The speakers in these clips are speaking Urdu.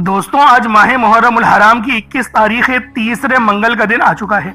دوستوں آج ماہ محرم الحرام کی 21 تاریخ تیسرے منگل کا دن آ چکا ہے،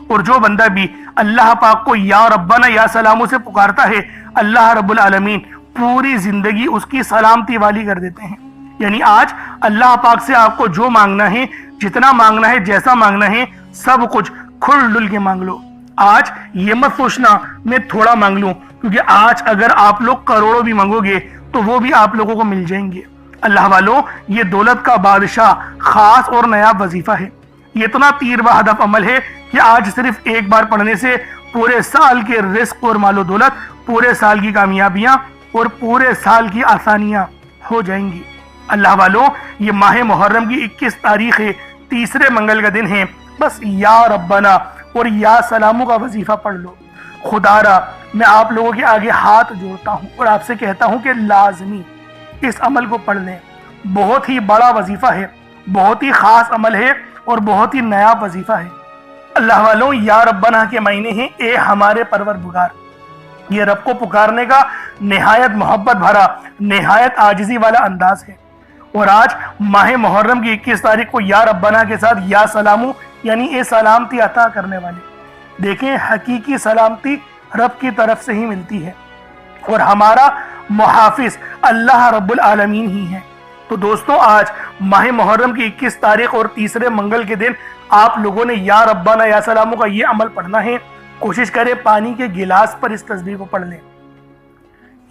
اور جو بندہ بھی اللہ پاک کو یا ربنا یا سلاموں سے پکارتا ہے، اللہ رب العالمین پوری زندگی اس کی سلامتی والی کر دیتے ہیں۔ یعنی آج اللہ پاک سے آپ کو جو مانگنا ہے، جتنا مانگنا ہے، جیسا مانگنا ہے، سب کچھ کھل ڈل کے مانگ لو۔ آج یہ مت سوچنا میں تھوڑا مانگ لوں، کیونکہ آج اگر آپ لوگ کروڑوں بھی مانگو گے تو وہ بھی آپ لوگوں کو مل جائیں گے۔ اللہ والوں، یہ دولت کا بادشاہ خاص اور نایاب وظیفہ ہے۔ یہ اتنا تیر بہدف عمل ہے کہ آج صرف ایک بار پڑھنے سے پورے سال کے رزق اور مال و دولت، پورے سال کی کامیابیاں اور پورے سال کی آسانیاں ہو جائیں گی۔ اللہ والوں، یہ ماہ محرم کی 21 تاریخ ہے، تیسرے منگل کا دن ہے۔ بس یا ربنا اور یا سلاموں کا وظیفہ پڑھ لو۔ خدا را میں آپ لوگوں کے آگے ہاتھ جوڑتا ہوں اور آپ سے کہتا ہوں کہ لازمی اس عمل کو پڑھ لیں۔ بہت ہی بڑا وظیفہ ہے، بہت ہی خاص عمل ہے اور بہت ہی نیا وظیفہ ہے۔ اللہ والوں، یا ربنا کے معنی ہیں اے ہمارے پروردگار۔ یہ رب کو پکارنے کا نہایت محبت بھرا، نہایت عاجزی والا انداز ہے۔ اور آج ماہ محرم کی 21 تاریخ کو یا ربنا کے ساتھ یا سلاموں یعنی اے سلامتی عطا کرنے والے۔ دیکھیں، حقیقی سلامتی رب کی طرف سے ہی ملتی ہے، اور ہمارا محافظ اللہ رب العالمین ہی ہے۔ تو دوستوں، آج ماہ محرم کی 21 تاریخ اور تیسرے منگل کے دن آپ لوگوں نے یا ربنا یا سلاموں کا یہ عمل پڑھنا ہے۔ کوشش کریں پانی کے گلاس پر اس تسبیح کو پڑھ لیں۔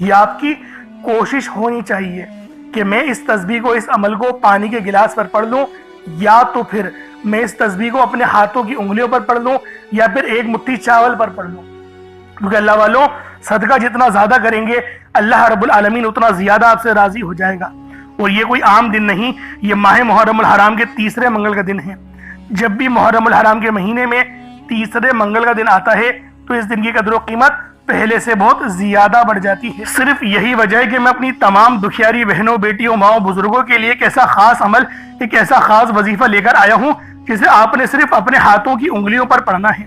یہ آپ کی کوشش ہونی چاہیے کہ میں اس تسبیح کو، اس عمل کو پانی کے گلاس پر پڑھ لوں، یا تو پھر میں اس تسبیح کو اپنے ہاتھوں کی انگلیوں پر پڑھ لوں، یا پھر ایک مٹھی چاول پر پڑھ لوں۔ کیونکہ اللہ والوں، صدقہ جتنا زیادہ کریں گے اللہ رب العالمین اتنا زیادہ آپ سے راضی ہو جائے گا۔ اور یہ کوئی عام دن نہیں، یہ ماہ محرم الحرام کے تیسرے منگل کا دن ہے۔ جب بھی محرم الحرام کے مہینے میں تیسرے منگل کا دن آتا ہے تو اس دن کی قدر و قیمت پہلے سے بہت زیادہ بڑھ جاتی ہے۔ صرف یہی وجہ ہے کہ میں اپنی تمام دکھیاری بہنوں، بیٹیوں، ماؤں، بزرگوں کے لیے ایک ایسا خاص عمل، ایک ایسا خاص وظیفہ لے کر آیا ہوں جسے آپ نے صرف اپنے ہاتھوں کی انگلیوں پر پڑھنا ہے۔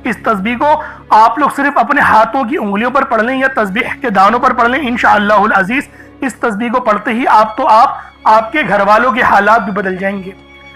اس تسبیح کو آپ لوگ صرف اپنے ہاتھوں کی انگلیوں پر پڑھ لیں یا تسبیح کے دانوں پر پڑھ لیں، انشاءاللہ العزیز اس تسبیح کو پڑھتے ہی آپ کے گھر والوں کے حالات بھی بدل جائیں گے۔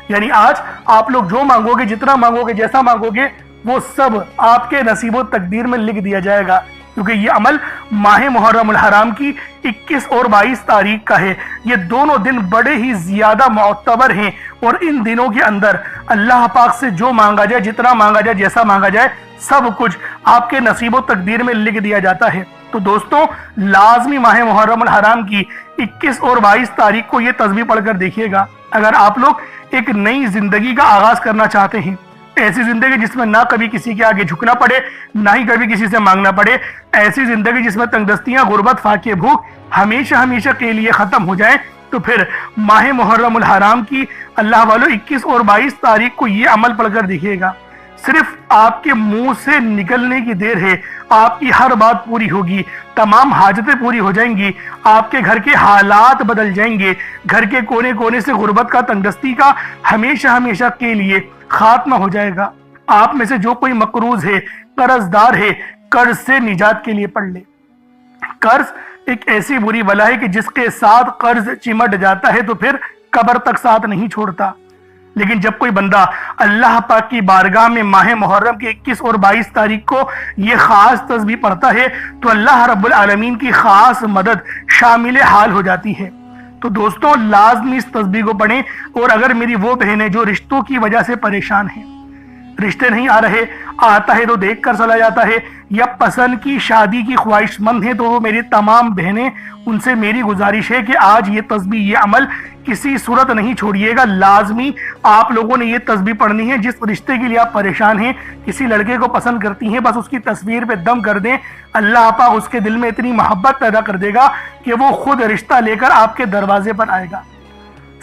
یعنی آج آپ لوگ جو مانگو گے، جتنا مانگو گے، جیسا مانگو گے، وہ سب آپ کے نصیب و تقدیر میں لکھ دیا جائے گا، کیونکہ یہ عمل ماہ محرم الحرام کی 21 اور 22 تاریخ کا ہے۔ یہ دونوں دن بڑے ہی زیادہ معتبر ہیں، اور ان دنوں کے اندر اللہ پاک سے جو مانگا جائے، جتنا مانگا جائے، جیسا مانگا جائے، سب کچھ آپ کے نصیب و تقدیر میں لکھ دیا جاتا ہے۔ تو دوستوں، لازمی ماہ محرم الحرام کی 21 اور 22 تاریخ کو یہ تسبیح پڑھ کر دیکھیے گا۔ اگر آپ لوگ ایک نئی زندگی کا آغاز کرنا چاہتے ہیں، ایسی زندگی جس میں نہ کبھی کسی کے آگے جھکنا پڑے، نہ ہی کبھی کسی سے مانگنا پڑے، ایسی زندگی جس میں تنگ دستیاں، غربت، فاقے، بھوک ہمیشہ ہمیشہ کے لیے ختم ہو جائیں، تو پھر ماہ محرم الحرام کی اللہ والوں 21 اور 22 تاریخ کو یہ عمل پڑھ کر دیکھیے گا۔ صرف آپ کے منہ سے نکلنے کی دیر ہے، آپ کی ہر بات پوری ہوگی، تمام حاجتیں پوری ہو جائیں گی، آپ کے گھر کے حالات بدل جائیں گے، گھر کے کونے کونے سے غربت کا، تنگ دستی کا ہمیشہ ہمیشہ کے لیے خاتمہ ہو جائے گا۔ آپ میں سے جو کوئی مقروض ہے، قرض دار ہے، قرض سے نجات کے لیے پڑھ لے۔ قرض ایک ایسی بری بلا ہے کہ جس کے ساتھ قرض چمٹ جاتا ہے تو پھر قبر تک ساتھ نہیں چھوڑتا۔ لیکن جب کوئی بندہ اللہ پاک کی بارگاہ میں ماہ محرم کی 21 اور 22 تاریخ کو یہ خاص تسبیح پڑھتا ہے تو اللہ رب العالمین کی خاص مدد شامل حال ہو جاتی ہے۔ تو دوستوں، لازمی اس تسبیح کو پڑھیں۔ اور اگر میری وہ بہنیں جو رشتوں کی وجہ سے پریشان ہیں، رشتے نہیں آ رہے، آتا ہے تو دیکھ کر چلا جاتا ہے، یا پسند کی شادی کی خواہش مند ہیں، تو وہ میری تمام بہنیں، ان سے میری گزارش ہے کہ آج یہ تسبیح، یہ عمل کسی صورت نہیں چھوڑیے گا۔ لازمی آپ لوگوں نے یہ تسبیح پڑھنی ہے۔ جس رشتے کے لیے آپ پریشان ہیں، کسی لڑکے کو پسند کرتی ہیں، بس اس کی تصویر پہ دم کر دیں، اللہ پاک اس کے دل میں اتنی محبت پیدا کر دے گا کہ وہ خود رشتہ لے کر آپ کے دروازے پر آئے گا۔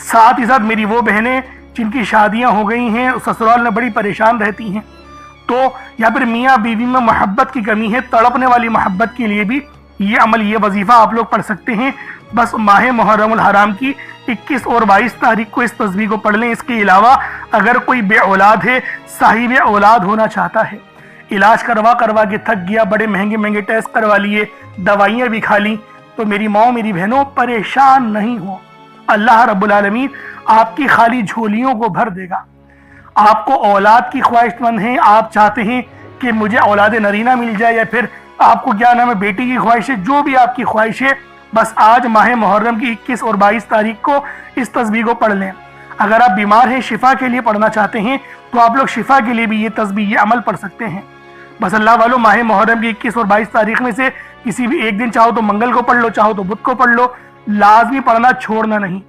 ساتھ ہی ساتھ میری وہ بہنیں جن کی شادیاں ہو گئی ہیں، سسرال میں بڑی پریشان رہتی ہیں، تو یا پھر میاں بیوی میں محبت کی کمی ہے، تڑپنے والی محبت کے لیے بھی یہ عمل، یہ وظیفہ آپ لوگ پڑھ سکتے ہیں۔ بس ماہ محرم الحرام کی 21 اور 22 تاریخ کو اس تسبیح کو پڑھ لیں۔ اس کے علاوہ اگر کوئی بے اولاد ہے، صاحب اولاد ہونا چاہتا ہے، علاج کروا کے تھک گیا، بڑے مہنگے مہنگے ٹیسٹ کروا لیے، دوائیاں بھی کھا لی، تو میری ماں، میری بہنوں، پریشان نہیں ہو۔ اللہ رب العالمین آپ کی خالی جھولیوں کو بھر دے گا۔ آپ کو اولاد کی خواہش مند ہیں، آپ چاہتے ہیں کہ مجھے اولاد نرینہ مل جائے، یا پھر آپ کو کیا نام ہے بیٹی کی خواہش ہے، جو بھی آپ کی خواہش ہے، بس آج ماہ محرم کی 21 اور 22 تاریخ کو اس تسبیح کو پڑھ لیں۔ اگر آپ بیمار ہیں، شفا کے لیے پڑھنا چاہتے ہیں، تو آپ لوگ شفا کے لیے بھی یہ تسبیح، یہ عمل پڑھ سکتے ہیں۔ بس اللہ والوں، ماہ محرم کی 21 اور 22 تاریخ میں سے کسی بھی ایک دن، چاہو تو منگل کو پڑھ لو، چاہو تو بدھ کو پڑھ لو، لازمی پڑھنا چھوڑنا نہیں۔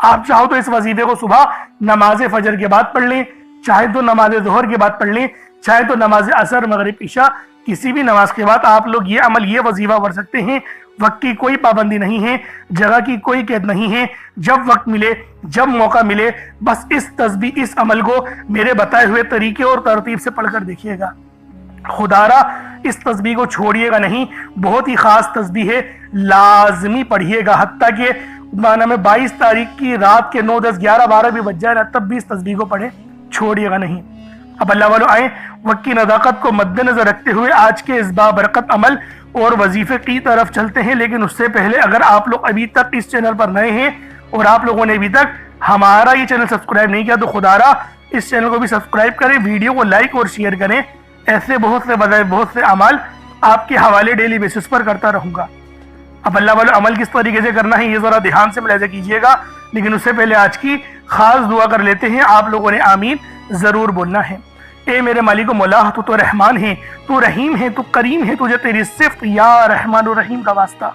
آپ چاہو تو اس وظیفے کو صبح نماز فجر کے بعد پڑھ لیں، چاہے تو نماز ظہر کے بعد پڑھ لیں، چاہے تو نماز عصر مغرب عشاء کسی بھی نماز کے بعد آپ لوگ یہ عمل، یہ وظیفہ پڑھ سکتے ہیں۔ وقت کی کوئی پابندی نہیں ہے، جگہ کی کوئی قید نہیں ہے، جب وقت ملے، جب موقع ملے، بس اس تسبیح، اس عمل کو میرے بتائے ہوئے طریقے اور ترتیب سے پڑھ کر دیکھیے گا۔ خدا را اس تسبیح کو چھوڑیے گا نہیں، بہت ہی خاص تسبیح ہے، لازمی پڑھیے گا، حتیٰ کہ معنی میں 22 تاریخ کی رات کے 9، 10، 11، 12 بھی بج جائے نا، تب بھی اس تسبیح کو پڑھیں، چھوڑیے گا نہیں۔ اب اللہ والوں آئیں، وقت کی نزاکت کو مد نظر رکھتے ہوئے آج کے اس بابرکت عمل اور وظیفے کی طرف چلتے ہیں۔ لیکن اس سے پہلے اگر آپ لوگ ابھی تک اس چینل پر نئے ہیں اور آپ لوگوں نے ابھی تک ہمارا یہ چینل سبسکرائب نہیں کیا، تو خدا را اس چینل کو بھی سبسکرائب کریں، ویڈیو کو لائک اور شیئر کریں۔ ایسے بہت سے اعمال آپ کے حوالے ڈیلی بیسس پر کرتا رہوں گا۔ اب اللہ والوں، عمل کس طریقے سے کرنا ہے یہ ذرا دھیان سے ملاحظہ کیجیے گا، لیکن اس سے پہلے آج کی خاص دعا کر لیتے ہیں۔ آپ لوگوں نے آمین ضرور بولنا ہے۔ اے میرے مالک و مولا، تو رحمان ہے، تو رحیم ہے، تو کریم ہے، تجھے تیری صفت یا رحمان و رحیم کا واسطہ،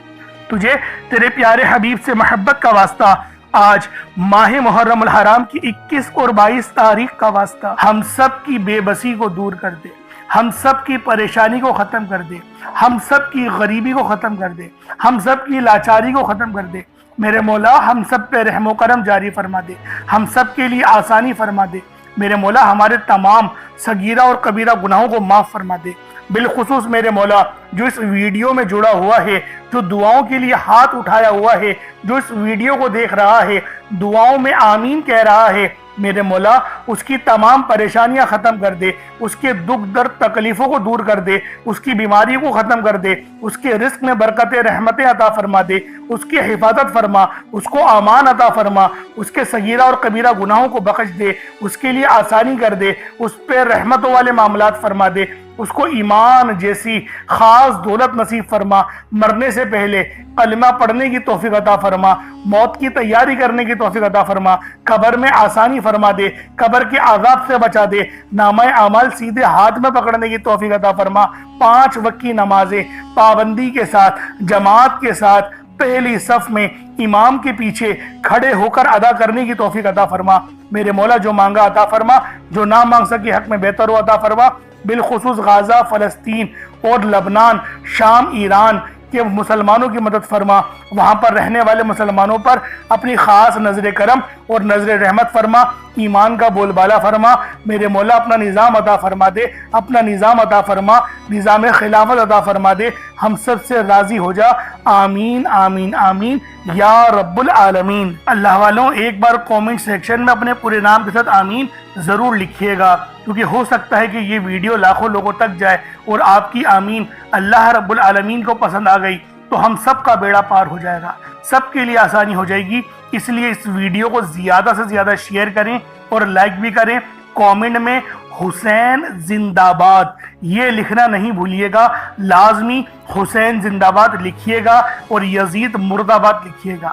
تجھے تیرے پیارے حبیب سے محبت کا واسطہ، آج ماہ محرم الحرام کی 21 اور 22 تاریخ کا واسطہ، ہم سب کی بے بسی کو دور کر دے، ہم سب کی پریشانی کو ختم کر دے، ہم سب کی غریبی کو ختم کر دے، ہم سب کی لاچاری کو ختم کر دے۔ میرے مولا، ہم سب پہ رحم و کرم جاری فرما دے، ہم سب کے لیے آسانی فرما دے۔ میرے مولا، ہمارے تمام صغیرہ اور کبیرہ گناہوں کو معاف فرما دے۔ بالخصوص میرے مولا، جو اس ویڈیو میں جڑا ہوا ہے، جو دعاؤں کے لیے ہاتھ اٹھایا ہوا ہے، جو اس ویڈیو کو دیکھ رہا ہے، دعاؤں میں آمین کہہ رہا ہے، میرے مولا اس کی تمام پریشانیاں ختم کر دے، اس کے دکھ درد تکلیفوں کو دور کر دے، اس کی بیماری کو ختم کر دے، اس کے رزق میں برکت رحمتیں عطا فرما دے، اس کی حفاظت فرما، اس کو امان عطا فرما، اس کے صغیرہ اور کبیرہ گناہوں کو بخش دے، اس کے لیے آسانی کر دے، اس پہ رحمتوں والے معاملات فرما دے، اس کو ایمان جیسی خاص دولت نصیب فرما، مرنے سے پہلے کلمہ پڑھنے کی توفیق عطا فرما، موت کی تیاری کرنے کی توفیق عطا فرما، قبر میں آسانی فرما دے، قبر کے عذاب سے بچا دے، نامہ اعمال سیدھے ہاتھ میں پکڑنے کی توفیق عطا فرما، 5 وقت کی نمازیں پابندی کے ساتھ، جماعت کے ساتھ، پہلی صف میں امام کے پیچھے کھڑے ہو کر ادا کرنے کی توفیق عطا فرما۔ میرے مولا، جو مانگا عطا فرما، جو نہ مانگ سکے حق میں بہتر ہو عطا فرما۔ بالخصوص غزہ، فلسطین اور لبنان، شام، ایران کے مسلمانوں کی مدد فرما، وہاں پر رہنے والے مسلمانوں پر اپنی خاص نظر کرم اور نظر رحمت فرما، ایمان کا بول بالا فرما۔ میرے مولا، اپنا نظام عطا فرما دے، اپنا نظام عطا فرما، نظام خلافت عطا فرما دے، ہم سب سے راضی ہو جا، آمین آمین آمین یا رب العالمین۔ اللہ والوں، ایک بار کومنٹ سیکشن میں اپنے پورے نام کے ساتھ آمین ضرور لکھیے گا، کیونکہ ہو سکتا ہے کہ یہ ویڈیو لاکھوں لوگوں تک جائے اور آپ کی آمین اللہ رب العالمین کو پسند آ گئی تو ہم سب کا بیڑا پار ہو جائے گا، سب کے لیے آسانی ہو جائے گی۔ اس لیے اس ویڈیو کو زیادہ سے زیادہ شیئر کریں اور لائک بھی کریں۔ کومنٹ میں حسین زندہ باد یہ لکھنا نہیں بھولیے گا، لازمی حسین زندہ باد لکھیے گا اور یزید مرد آباد لکھیے گا۔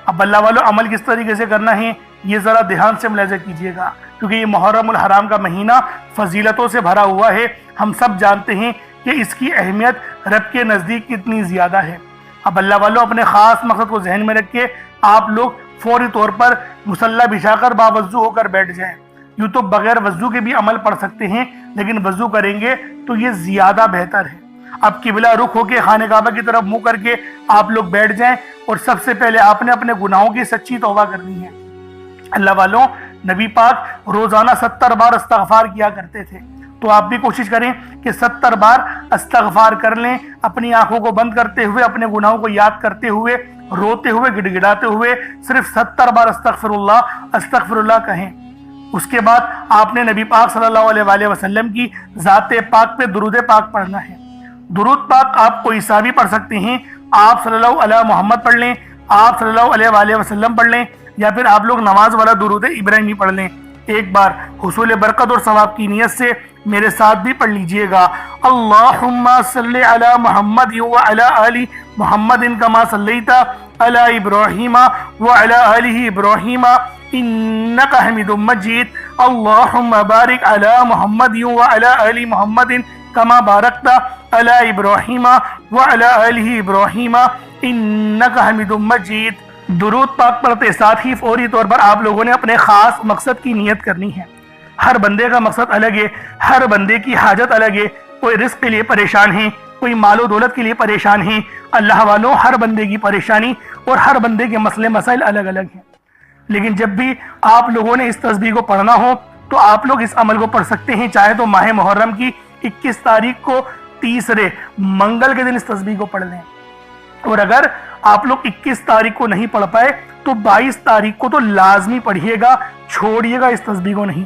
اب اللہ والو، عمل کس طریقے سے کرنا ہے یہ ذرا دھیان سے ملاحظہ کیجیے گا، کیونکہ یہ محرم الحرام کا مہینہ فضیلتوں سے بھرا ہوا ہے۔ ہم سب جانتے ہیں کہ اس کی اہمیت رب کے نزدیک کتنی زیادہ ہے۔ اب اللہ والو، اپنے خاص مقصد کو ذہن میں رکھ کے آپ لوگ فوری طور پر مصلی بچھا کر باوضو ہو کر بیٹھ جائیں۔ یوں تو بغیر وضو کے بھی عمل پڑھ سکتے ہیں، لیکن وضو کریں گے تو یہ زیادہ بہتر ہے۔ اب قبلہ رخ ہو کے خانہ کعبہ کی طرف منہ کر کے آپ لوگ بیٹھ جائیں، اور سب سے پہلے آپ نے اپنے گناہوں کی سچی توبہ کرنی ہے۔ اللہ والوں، نبی پاک روزانہ 70 بار استغفار کیا کرتے تھے، تو آپ بھی کوشش کریں کہ 70 بار استغفار کر لیں، اپنی آنکھوں کو بند کرتے ہوئے، اپنے گناہوں کو یاد کرتے ہوئے، روتے ہوئے، گڑ گڑاتے ہوئے صرف 70 بار استغفر اللہ کہیں۔ اس کے بعد آپ نے نبی پاک صلی اللہ علیہ وآلہ وسلم کی ذات پاک پہ درود پاک پڑھنا ہے۔ درود پاک آپ کوئی سا بھی پڑھ سکتے ہیں، آپ صلی اللہ علیہ محمد پڑھ لیں، آپ صلی اللہ علیہ وآلہ وسلم پڑھ لیں، یا پھر آپ لوگ نماز والا درود ابراہیمی پڑھ لیں، ایک بار حصول برکت اور ثواب کی نیت سے میرے ساتھ بھی پڑھ لیجئے گا۔ اللہم صلی علی محمد وعلی آل محمد کما صلیت علی ابراہیم وعلی آل ابراہیم انک حمید مجید۔ اللہم بارک علی محمد وعلی آل محمد کما بارکت علی ابراہیم وعلی آل ابراہیم انک حمید مجید۔ درود پاک پڑھتے ساتھ ہی فوری طور پر آپ لوگوں نے اپنے خاص مقصد کی نیت کرنی ہے۔ ہر بندے کا مقصد الگ ہے، ہر بندے کی حاجت الگ ہے، کوئی رزق کے لیے پریشان ہے، کوئی مال و دولت کے لیے پریشان ہے۔ اللہ والوں، ہر بندے کی پریشانی اور ہر بندے کے مسئلے مسائل الگ الگ ہیں، لیکن جب بھی آپ لوگوں نے اس تسبیح کو پڑھنا ہو تو آپ لوگ اس عمل کو پڑھ سکتے ہیں۔ چاہے تو ماہ محرم کی 21 تاریخ کو تیسرے منگل کے دن اس تسبیح کو پڑھ لیں، اور اگر آپ لوگ 21 تاریخ کو نہیں پڑھ پائے تو 22 تاریخ کو تو لازمی پڑھیے گا، چھوڑیے گا اس تسبیح کو نہیں۔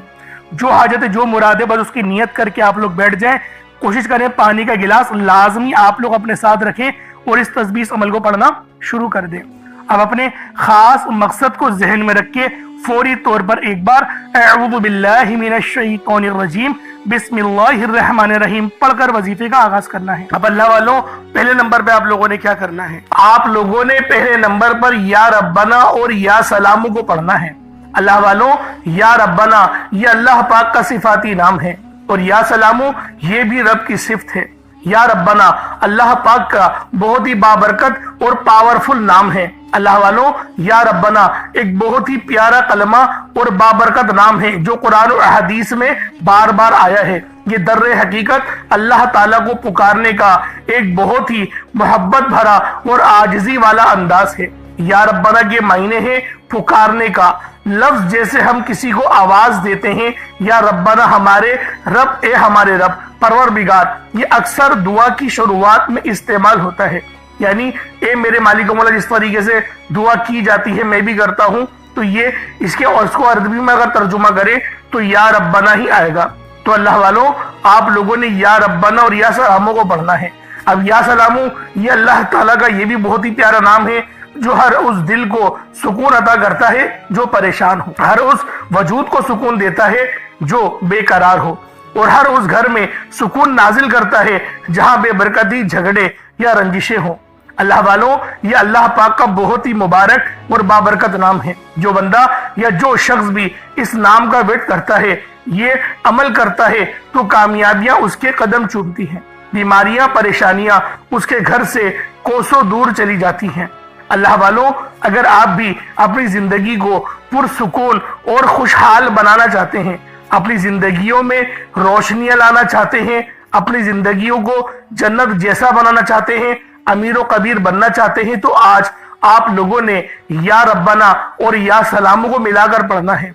جو حاجت ہے، جو مراد ہے، بس اس کی نیت کر کے آپ لوگ بیٹھ جائیں۔ کوشش کریں پانی کا گلاس لازمی آپ لوگ اپنے ساتھ رکھیں اور اس تسبیح اس عمل کو پڑھنا شروع کر دیں۔ اب اپنے خاص مقصد کو ذہن میں رکھ کے فوری طور پر ایک بار اعوذ باللہ من الشیطان الرجیم بسم اللہ الرحمن الرحیم پڑھ کر وظیفے کا آغاز کرنا ہے۔ اب اللہ والوں، پہلے نمبر پہ آپ لوگوں نے کیا کرنا ہے؟ آپ لوگوں نے پہلے نمبر پر یا ربنا اور یا سلامو کو پڑھنا ہے۔ اللہ والوں، یا ربنا یہ اللہ پاک کا صفاتی نام ہے، اور یا سلامو یہ بھی رب کی صفت ہے۔ یا ربنا اللہ پاک کا بہت ہی بابرکت اور پاورفل نام ہے۔ اللہ والوں، یا ربنا ایک بہت ہی پیارا کلمہ اور بابرکت نام ہے جو قرآن و احادیث میں بار بار آیا ہے۔ یہ در حقیقت اللہ تعالیٰ کو پکارنے کا ایک بہت ہی محبت بھرا اور عاجزی والا انداز ہے۔ یا ربنا کے معنی ہے پکارنے کا، لفظ جیسے ہم کسی کو آواز دیتے ہیں یا ربنا ہمارے رب، اے ہمارے رب، پروردگار، یہ اکثر دعا کی شروعات میں استعمال ہوتا ہے۔ یعنی اے میرے مالک و مولا جس طریقے سے دعا کی جاتی ہے میں بھی کرتا ہوں، تو یہ اس کو عربی میں اگر ترجمہ کرے تو یا ربنا ہی آئے گا۔ تو اللہ والوں، آپ لوگوں نے یا ربنا اور یا سلامو کو پڑھنا ہے۔ اب یا سلامو یہ اللہ تعالیٰ کا یہ بھی بہت ہی پیارا نام ہے جو ہر اس دل کو سکون عطا کرتا ہے جو پریشان ہو، ہر اس وجود کو سکون دیتا ہے جو بے قرار ہو، اور ہر اس گھر میں سکون نازل کرتا ہے جہاں بے برکتی، جھگڑے یا رنجشیں ہوں۔ اللہ والوں، یہ اللہ پاک کا بہت ہی مبارک اور بابرکت نام ہے۔ جو بندہ یا جو شخص بھی اس نام کا ورد کرتا ہے، یہ عمل کرتا ہے، تو کامیابیاں اس کے قدم چومتی ہیں، بیماریاں، پریشانیاں اس کے گھر سے کوسوں دور چلی جاتی ہیں۔ اللہ والوں، اگر آپ بھی اپنی زندگی کو پرسکون اور خوشحال بنانا چاہتے ہیں، اپنی زندگیوں میں روشنیاں لانا چاہتے ہیں، اپنی زندگیوں کو جنت جیسا بنانا چاہتے ہیں، امیر و کبیر بننا چاہتے ہیں، تو آج آپ لوگوں نے یا ربنا اور یا سلامو کو ملا کر پڑھنا ہے۔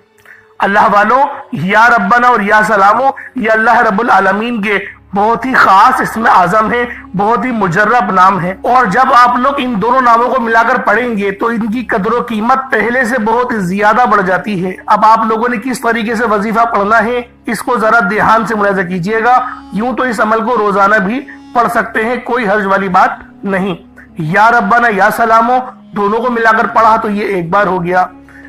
اللہ والوں، یا ربنا اور یا سلامو یہ اللہ رب العالمین کے بہت ہی خاص اسم اعظم ہے، بہت ہی مجرب نام ہے، اور جب آپ لوگ ان دونوں ناموں کو ملا کر پڑھیں گے تو ان کی قدر و قیمت پہلے سے بہت ہی زیادہ بڑھ جاتی ہے۔ اب آپ لوگوں نے کس طریقے سے وظیفہ پڑھنا ہے اس کو ذرا دھیان سے ملاحظہ کیجئے گا۔ یوں تو اس عمل کو روزانہ بھی پڑھ سکتے ہیں، کوئی حرج والی بات نہیں۔ یا ربنا یا سلامو دونوں کو ملا کر پڑھا تو یہ ایک بار ہو گیا،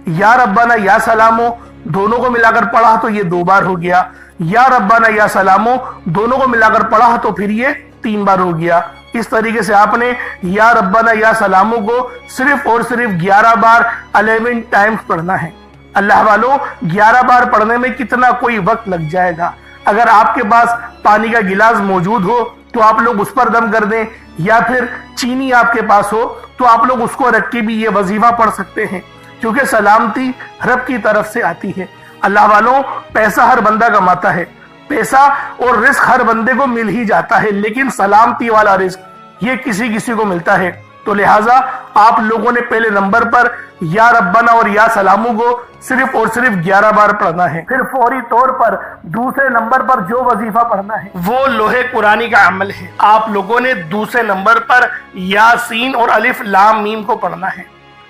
یا ربنا یا سلامو دونوں کو ملا کر پڑھا تو یہ 2 بار ہو گیا، یا ربنا یا سلامو دونوں کو ملا کر پڑھا تو پھر یہ 3 بار ہو گیا۔ اس طریقے سے آپ نے یا ربنا یا سلامو کو صرف اور صرف 11 بار 11 ٹائمز پڑھنا ہے۔ اللہ والوں، 11 بار پڑھنے میں کتنا کوئی وقت لگ جائے گا۔ اگر آپ کے پاس پانی کا گلاس موجود ہو تو آپ لوگ اس پر دم کر دیں، یا پھر چینی آپ کے پاس ہو تو آپ لوگ اس کو رکھ کے بھی یہ وظیفہ پڑھ سکتے ہیں، کیونکہ سلامتی رب کی طرف سے آتی ہے۔ اللہ والوں، پیسہ ہر بندہ کماتا ہے، پیسہ اور رزق ہر بندے کو مل ہی جاتا ہے، لیکن سلامتی والا رزق یہ کسی کسی کو ملتا ہے۔ تو لہٰذا آپ لوگوں نے پہلے نمبر پر یا ربنا اور یا سلامو کو صرف اور صرف 11 بار پڑھنا ہے۔ پھر فوری طور پر دوسرے نمبر پر جو وظیفہ پڑھنا ہے وہ لوح قرآنی کا عمل ہے۔ آپ لوگوں نے دوسرے نمبر پر یاسین اور الف لام میم کو پڑھنا ہے۔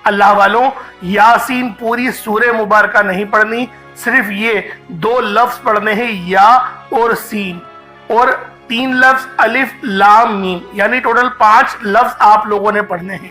اللہ والوں، یاسین پوری سورہ مبارکہ نہیں پڑھنی، صرف یہ 2 لفظ پڑھنے ہیں، یا اور سین، اور 3 لفظ الف لام میم، یعنی ٹوٹل 5 لفظ آپ لوگوں نے پڑھنے ہیں۔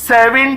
7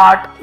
8,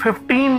15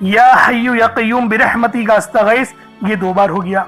یا حی یا قیوم برحمتی کا استغیث یہ 2 بار ہو گیا،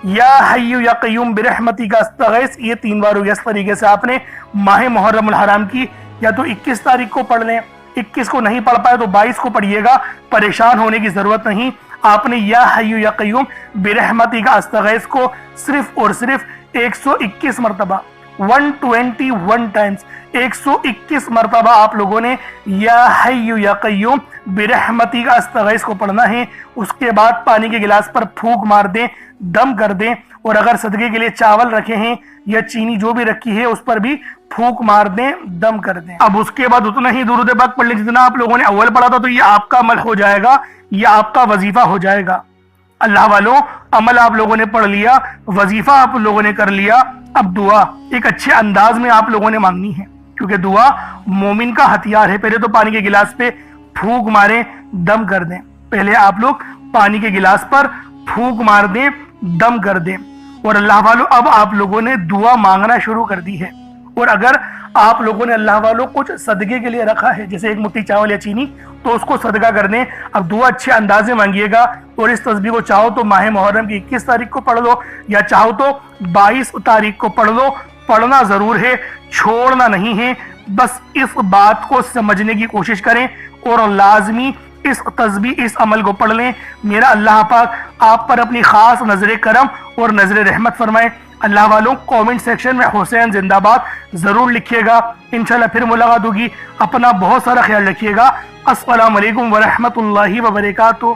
یا حی یا قیوم برحمتی کا استغیث یہ 3 بار ہو گیا۔ اس طریقے سے آپ نے ماہ محرم الحرام کی یا تو 21 تاریخ کو پڑھ لیں، 21 کو نہیں پڑھ پائے تو 22 کو پڑھیے گا، پریشان ہونے کی ضرورت نہیں۔ آپ نے یا حی یا قیوم برحمتی کا استغیث کو صرف اور صرف 121 مرتبہ 121 ٹائمز 121 مرتبہ آپ لوگوں نے یا حی یا قیوم برحمتی کا استغیث کو پڑھنا ہے۔ اس کے بعد پانی کے گلاس پر پھونک مار دیں، دم کر دیں، اور اگر صدقے کے لیے چاول رکھے ہیں یا چینی جو بھی رکھی ہے اس پر بھی پھونک مار دیں، دم کر دیں۔ اب اس کے بعد اتنا ہی درود پاک پڑھ لیں جتنا آپ لوگوں نے اول پڑھا تھا، تو یہ آپ کا عمل ہو جائے گا، یہ آپ کا وظیفہ ہو جائے گا۔ اللہ والوں، عمل آپ لوگوں نے پڑھ لیا، وظیفہ آپ لوگوں نے کر لیا، اب دعا ایک اچھے انداز میں آپ لوگوں نے مانگنی ہے، کیونکہ دعا مومن کا ہتھیار ہے۔ پہلے تو پانی کے گلاس پہ پھونک ماریں، دم کر دیں۔ پہلے آپ لوگ پانی کے گلاس پر پھونک مار دیں، دم کر دیں، اور اللہ والوں اب آپ لوگوں نے دعا مانگنا شروع کر دی ہے۔ اور اگر آپ لوگوں نے اللہ والوں کچھ صدقے کے لیے رکھا ہے، جیسے 1 مٹھی چاول یا چینی، تو اس کو صدقہ کر دیں۔ اب دعا اچھے انداز میں مانگیے گا، اور اس تسبیح کو چاہو تو ماہ محرم کی 21 تاریخ کو پڑھ لو، یا چاہو تو 22 تاریخ کو پڑھ لو۔ پڑھنا ضرور ہے، چھوڑنا نہیں ہے۔ بس اس بات کو سمجھنے کی کوشش کریں اور لازمی اس تسبیح، اس عمل کو پڑھ لیں۔ میرا اللہ پاک آپ پر اپنی خاص نظر کرم اور نظر رحمت فرمائے۔ اللہ والوں، کامنٹ سیکشن میں حسین زندہ باد ضرور لکھیے گا۔ انشاءاللہ پھر ملاقات ہوگی۔ اپنا بہت سارا خیال رکھیے گا۔ السلام علیکم ورحمۃ اللہ وبرکاتہ۔